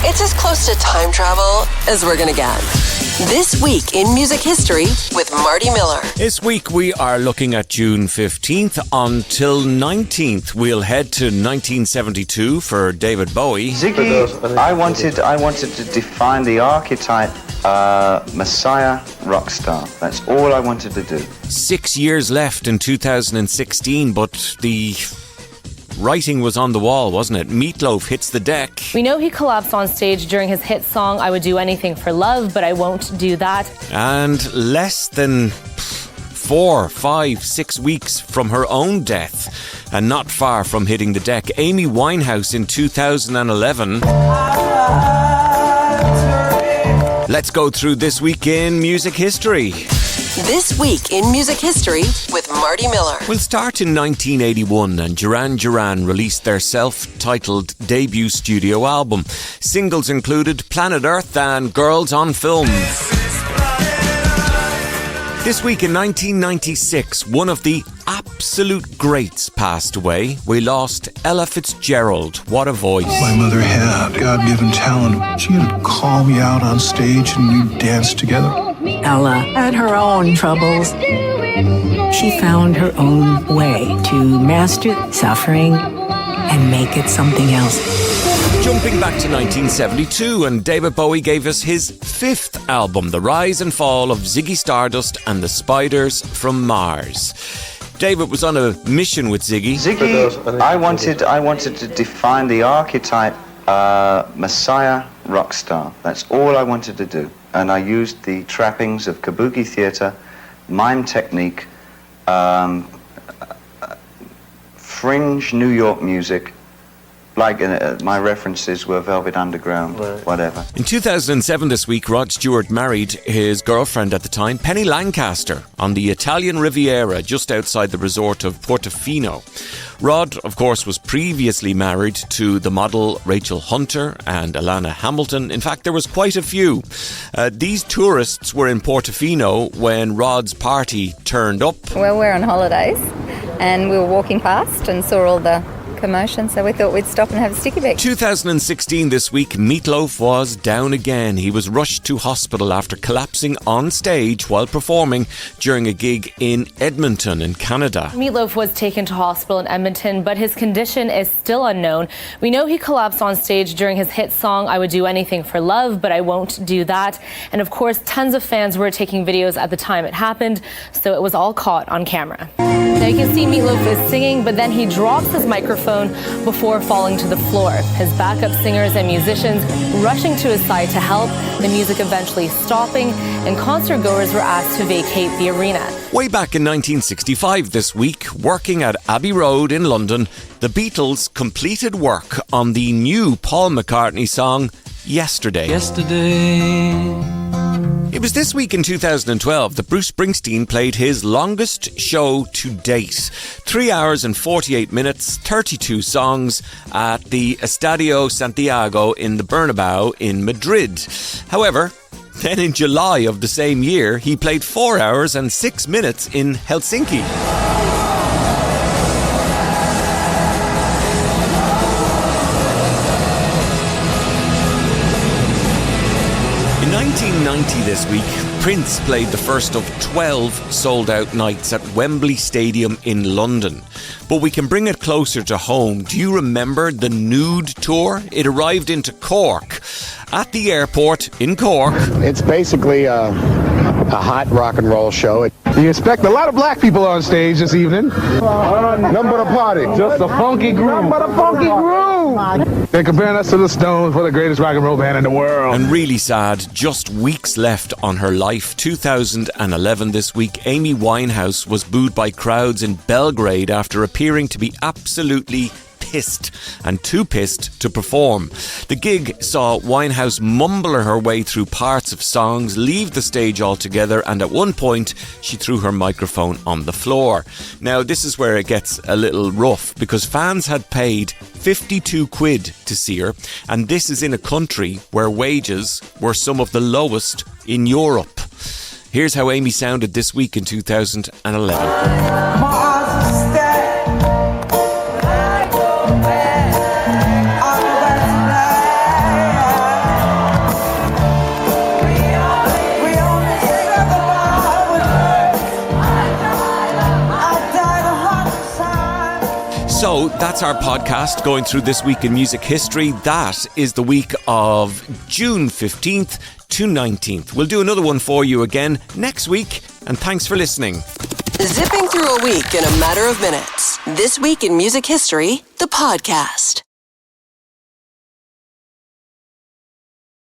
It's as close to time travel as we're gonna get. This Week in Music History with Marty Miller. This week we are looking at June 15th until 19th. We'll head to 1972 for David Bowie. Ziggy, I wanted to define the archetype Messiah rock star. That's all I wanted to do. 6 years left in 2016, but the writing was on the wall, wasn't it? Meatloaf hits the deck. We know he collapsed on stage during his hit song, I Would Do Anything for Love, but I Won't Do That. And less than 4, 5, 6 weeks from her own death, and not far from hitting the deck, Amy Winehouse in 2011. Let's go through this week in music history. This Week in Music History with Marty Miller. We'll start in 1981 and Duran Duran released their self-titled debut studio album. Singles included Planet Earth and Girls on Film. This week in 1996, one of the absolute greats passed away. We lost Ella Fitzgerald. What a voice. My mother had God-given talent. She would call me out on stage and we'd dance together. Ella had her own troubles. She found her own way to master suffering and make it something else. Jumping back to 1972, and David Bowie gave us his 5th album, The Rise and Fall of Ziggy Stardust and the Spiders from Mars. David was on a mission with Ziggy. Ziggy, I wanted to define the archetype Messiah rock star. That's all I wanted to do. And I used the trappings of kabuki theater, mime technique, fringe New York music. Like my references were Velvet Underground, whatever. In 2007 this week, Rod Stewart married his girlfriend at the time, Penny Lancaster, on the Italian Riviera just outside the resort of Portofino. Rod, of course, was previously married to the model Rachel Hunter and Alana Hamilton. In fact, there was quite a few. These tourists were in Portofino when Rod's party turned up. Well, we're on holidays and we were walking past and saw all the commotion, so we thought we'd stop and have a sticky bag. 2016 this week, Meatloaf was down again. He was rushed to hospital after collapsing on stage while performing during a gig in Edmonton in Canada. Meatloaf was taken to hospital in Edmonton, but his condition is still unknown. We know he collapsed on stage during his hit song, I Would Do Anything for Love, but I Won't Do That. And of course, tons of fans were taking videos at the time it happened, so it was all caught on camera. Now you can see Meatloaf is singing, but then he drops his microphone before falling to the floor. His backup singers and musicians rushing to his side to help, the music eventually stopping, and concert goers were asked to vacate the arena. Way back in 1965 this week, working at Abbey Road in London, the Beatles completed work on the new Paul McCartney song, Yesterday. It was this week in 2012 that Bruce Springsteen played his longest show to date. 3 hours and 48 minutes, 32 songs at the Estadio Santiago in the Bernabeu in Madrid. However, then in July of the same year, he played 4 hours and 6 minutes in Helsinki. In 1990 this week, Prince played the first of 12 sold-out nights at Wembley Stadium in London. But we can bring it closer to home. Do you remember the Nude Tour? It arrived into Cork. At the airport in Cork. It's basically a hot rock and roll show. You expect a lot of black people on stage this evening. Nothing but a party. Just a funky groove. Nothing but a funky groove. They're comparing us to the Stones for the greatest rock and roll band in the world. And really sad, just weeks left on her life. 2011 this week, Amy Winehouse was booed by crowds in Belgrade after appearing to be absolutely pissed and too pissed to perform. The gig saw Winehouse mumble her way through parts of songs, leave the stage altogether, and at one point she threw her microphone on the floor. Now this is where it gets a little rough because fans had paid 52 quid to see her, and this is in a country where wages were some of the lowest in Europe. Here's how Amy sounded this week in 2011. So that's our podcast going through this week in music history. That is the week of June 15th to 19th. We'll do another one for you again next week, and thanks for listening. Zipping through a week in a matter of minutes. This week in music history, the podcast.